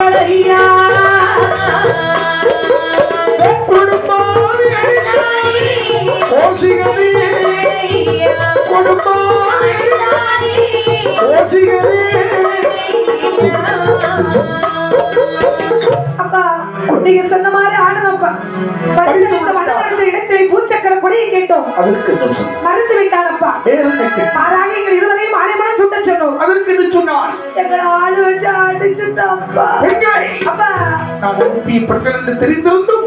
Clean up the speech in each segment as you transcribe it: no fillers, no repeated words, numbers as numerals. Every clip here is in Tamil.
போலையா அப்பா நீங்க சொன்ன மாதிரி ஆனப்பா இடத்தை பூச்சக்கர கொடியை கேட்டோம் மறந்து விட்டாரப்பா மாறாக எங்கள் இருவரையும் ஆணைமனம் சுட்ட சொன்னோம் அதற்கு என்ன சொன்னார் எங்களை ஆளு வச்சு ஆடிச்சுட்டாப்பா அப்பா நான் அனுப்பிய பெண்கள் என்று தெரிந்திருந்தும்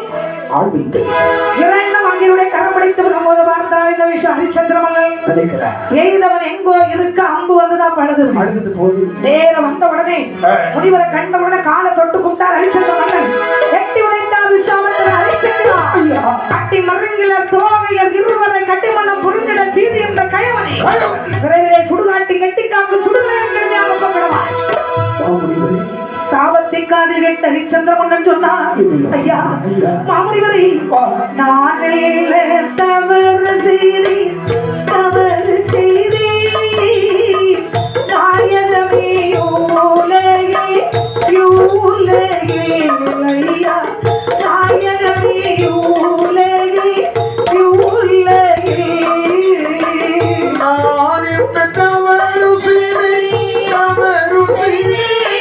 இரண்டவங்களுடைய கரமடைத்து நம்மோடு பார்த்தா இந்த விஷயம் ஹரிச்சந்திரமங்கள் எய்தவன் எங்கோ இருக்க அம்பு வந்துதான் படுது நேரம் வந்த உடனே முனிவரை கண்ட உடனே காலை தொட்டு கும்பிட்டார் ஹரிச்சந்திரமங்கள் எட்டி உதைத்தார் விஸ்வாமித்திரர் ஹரிச்சந்திரா கட்டி மருங்கில தோவையர் இருவரை கட்டிமன்னம் புரிந்திட தீதி என்ற கயவனை விரைவிலே சுடுகாட்டி கட்டி காக்கும் சுடுகாட்டி அமைக்கப்படுவார் சாபத்தை காதில் கேட்ட ஹரிச்சந்திரமன்னன் சொன்னார் ஐயா மாமுனிவரை நானே தவறு செய்தேன் தவறு செய்தேன் நாயகமே யூலகே யூலகே ஐயா நாயகமே யூலகே யூலகே நான் என்ன தவறு செய்தேன் தவறு செய்தேன்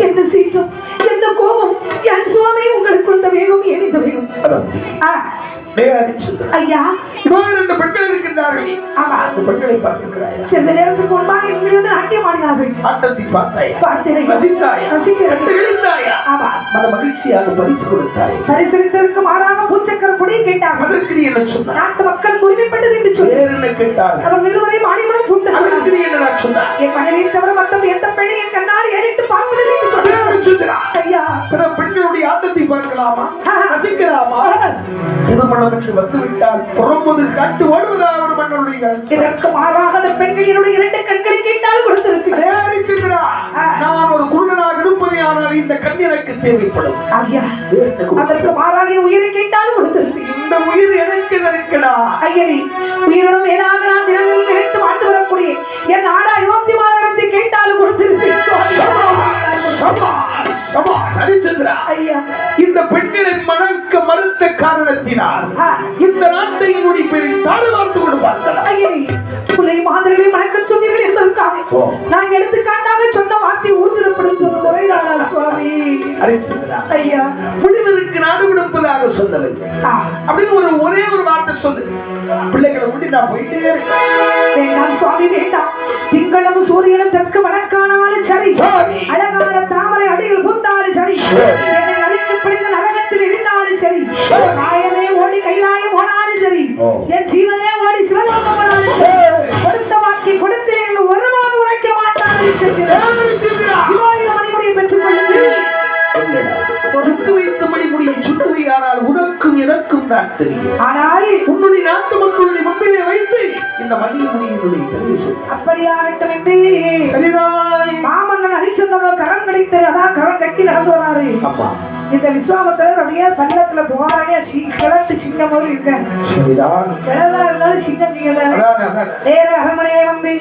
என்ன சீற்றம் என்ன கோபம் என் சுவாமி உங்களுக்கு இந்த வேகம் ஏன் இந்த வேகம் ஐயா இரண்டு பெண்கள் இருக்கின்றார்கள் அந்த பெண்களை பார்த்திருக்கிறாய் சிறிது நேரத்துக்கு முன்பாக இவர்கள் வந்து நாட்டியம் ஆடினார்கள் ஆட்டத்தை பார்த்தாயா பார்த்தேன் ரசித்தாயா ரசித்தாயா ஆமா மன மகிழ்ச்சியாக பரிசு கொடுத்தாய் பரிசளித்ததற்கு மாறாக பூச்சக்கர கொடியை கேட்டார்கள் அதற்கு நீ என்ன சொன்னாய் நாட்டு மக்களுக்கு உரிமைப்பட்டது என்று சொல்லி வேறு என்ன கேட்டார்கள் அவர் இருவரையும் ஆணிமனம் சுட்ட அதற்கு நீ என்ன சொன்னாய் என் மனைவியை தவிர மற்ற எந்த பெண்ணை என் கண்ணால் ஏறிட்டு பார்ப்பதில்லை என்று சொன்னார் ஐயா பெண்களுடைய ஆட்டத்தை பார்க்கலாமா ரசிக்கலாமா திருமணம் என்று வந்துவிட்டால் புறம்பது காட்டு ஓடுவதா ஒரு மன்னருடைய இதற்கு மாறாக அந்த பெண்களினுடைய இரண்டு கண்களை கேட்டால் கொடுத்திருப்பேன் நான் ஒரு குருடனாக இருப்பதே ஆனால் இந்த கண் எனக்கு தேவைப்படும் ஐயா அதற்கு மாறாக உயிரை கேட்டால் கொடுத்திருப்பேன் இந்த உயிர் எனக்கு இருக்கடா ஐயனே உயிரினும் மேலாக நான் தினமும் நினைத்து வாழ்ந்து வரக்கூடிய என் நாடா அயோத்தி மாநகரத்தை கேட்டாலும் கொடுத்திருப்பேன் இந்த பெண்களின் மணக்க மறுத்த காரணத்தினால் இந்த நாட்டையின் முடிப்பெறில் தாடு பார்த்து கொண்டு பார்க்கலாம் புலை மாதர்களை மணக்க சொன்னீர்கள் என்பதற்காக நான் எடுத்துக்காட்டாக சொன்ன வார்த்தை ஊர்திடப்படுத்துவது முறைதானா சுவாமி ஐயா முடிவதற்கு நாடு கொடுப்பதாக சொல்லவில்லை அப்படின்னு ஒரே ஒரு வார்த்தை சொல்லு பிள்ளைகளை முடி நான் போயிட்டே வேண்டாம் சுவாமி வேண்டாம் திங்களும் சூரியனும் தெற்கு வடக்கானாலும் சரி அழகான தாமரை அடிகள் பூத்தாலும் சரி என்னை அழைக்கப்படுகிற நரகத்தில் இருந்தாலும் சரி நாயனே ஓடி கைலாயம் ஓடாலும் சரி என் ஜீவனே ஓடி சிவலோகம் போனாலும் சரி கொடுத்த வாக்கை கொடுத்து எங்கள் ஒருவாறு உரைக்க மாட்டார்கள் மணிமுடியை பெற்றுக் கொள்ளுங்கள் பொறுத்து வைத்த மணிமுடியை சுட்டுவை ஆனால் உனக்கும் எனக்கும் தான் தெரியும் ஆனால் உன்னுடைய நாட்டு மக்களுடைய முன்பிலே வைத்து இந்த மணிமுடியினுடைய பெருமை சொல் அப்படியாகட்டும் என்று சரிதான் மாமன்னன் ஹரிச்சந்திரன் கரம் கழித்து அதான் கரம் கட்டி நடந்து வராரு அப்பா இந்த விஸ்வாமித்திரர் அப்படியே பள்ளத்துல துவாரனே கிளட்டு சின்ன மாதிரி இருக்க சரிதான் கிளவா இருந்தாலும் சின்ன நேர அரண்மனையை வந்து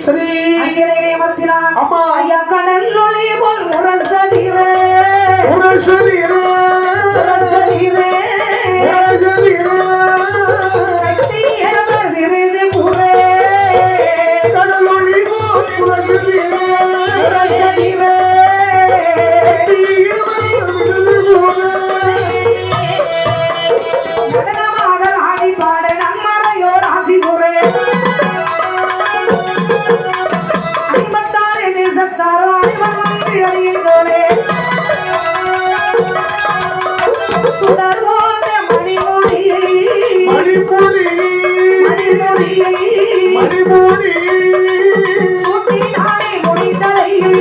அங்கேயே அமர்த்தினான் ஐயா கடல் ஒளி போல் முரசடிவே கடலோடு சுடர் போன்ற மணிமொழியை சூட்டினானே முடிந்தலையில்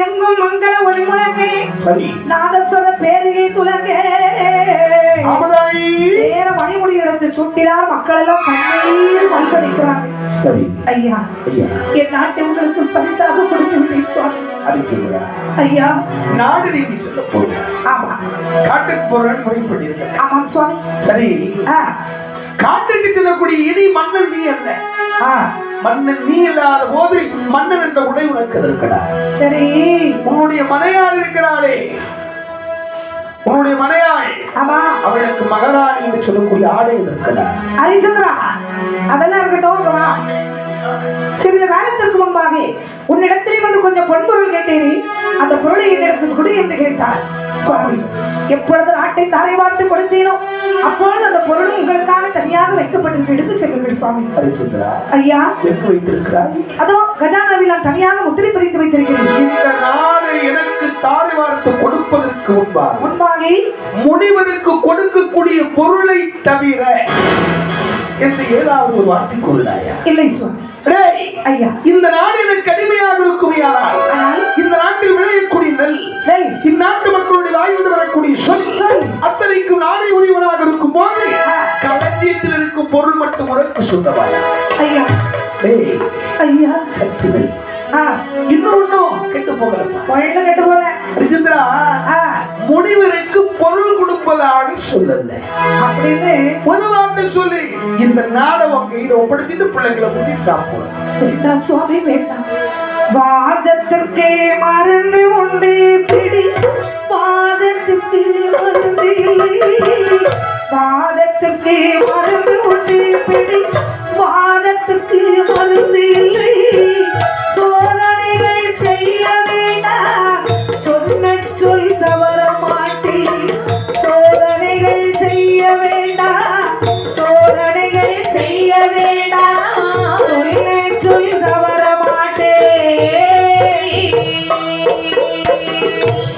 எங்கும் மங்கள ஒளி முழங்கே நாதஸ்வர பேரிகை துலங்கே நேர மணிமுடி எடுத்து சுட்டினார். மக்கள் எல்லாம் கண்ணீர் பல்படிக்கிறாங்க. ஐயா, என் நாட்டை உங்களுக்கு பரிசாக கொடுத்து விட்டேன் சுவாமி. ஐயா, நாடு நீங்கி சொல்ல போறேன். ஆமா, காட்டுக்கு போறேன் முறைப்பட்டிருக்க. ஆமாம் சுவாமி. சரி, காட்டுக்கு செல்லக்கூடிய இனி மன்னன் நீ அல்ல. மன்னன் நீ இல்லாத போது மன்னன் என்ற உடை உனக்கு இருக்கடா. சரி, உன்னுடைய மனையாள் இருக்கிறாளே, உன்னுடைய மனையாள், ஆமா, அவளுக்கு மகாராணி என்று சொல்லக்கூடிய ஆடை இருக்கடா. ஹரிச்சந்திரா, அதெல்லாம் இருக்கட்டும். சிறிது காலத்திற்கு முன்பாக உன்னிடத்திலே வந்து கொஞ்சம் பொன்பொருள் கேட்டேனே, அந்த பொருளை என்னிடத்தில் கொடு என்று கேட்டார் சுவாமி. எப்பொழுது நாட்டை தாரை பார்த்து கொடுத்தேனோ அப்பொழுது அந்த பொருள் உங்களுக்காக தனியாக வைக்கப்பட்டு எடுத்து செல்லுங்கள் சுவாமி. ஐயா, எங்கு வைத்திருக்கிறாய்? அதோ கஜானாவில் நான் தனியாக முத்திரை பதித்து வைத்திருக்கிறேன். இந்த நாடு எனக்கு தாரை வார்த்து கொடுப்பதற்கு முன்பாக முனிவருக்கு கொடுக்கக்கூடிய பொருளை தவிர என்று ஏதாவது ஒரு வார்த்தை கூறினாயா? இல்லை சுவாமி. ஐயா, இந்த நாடு எனக்கு அடிமையாக இருக்குமையானால் இந்த நாட்டில் விளையக்கூடிய நெல், இந்நாட்டு மக்களுடைய வாய்ந்து வரக்கூடிய சொல் அத்தனைக்கும் நாடை உரியவனாக இருக்கும் போது களஞ்சியத்தில் இருக்கும் பொருள் மட்டும் உனக்கு சொந்தமாயா? ஐயா, ஐயா, சற்று இன்னொன்னும் கெட்டு போகல. கெட்டு போல ஹரிச்சந்திரா, முனிவருக்கு பொருள் கொடுப்பதாக சொல்லல அப்படின்னு ஒரு வார்த்தை சொல்லி இந்த நாடகம் கையில ஒப்படைச்சிட்டு பிள்ளைங்களை கூட்டிட்டு வேண்டாம் சுவாமி, வேண்டாம். வாதத்திற்கே மருந்து உண்டு பிடி, வாதத்திற்கு மருந்து இல்லை. வாதத்திற்கே மருந்து உண்டு பிடி, வாதத்திற்கு மருந்து இல்லை. சோதனைகள் செய்ய வேண்டாம், சொன்ன சொல் தவற மாட்டேன். சோதனைகள் செய்ய வேண்டாம், சோதனைகள் செய்ய வேண்டாம், சொன்ன சொல் தவற மாட்டேன்.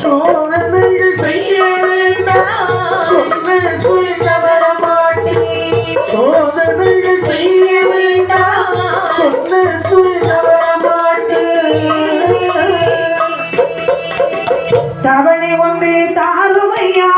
சோதனைகள் செய்ய வேண்டாம், சொன்ன சொல் தவற மாட்டேன். சோதனைகள் செய்ய வேண்டாம், சொன்ன சொல் தவற மாட்டேன். தவணை ஒன்று தாருமையா.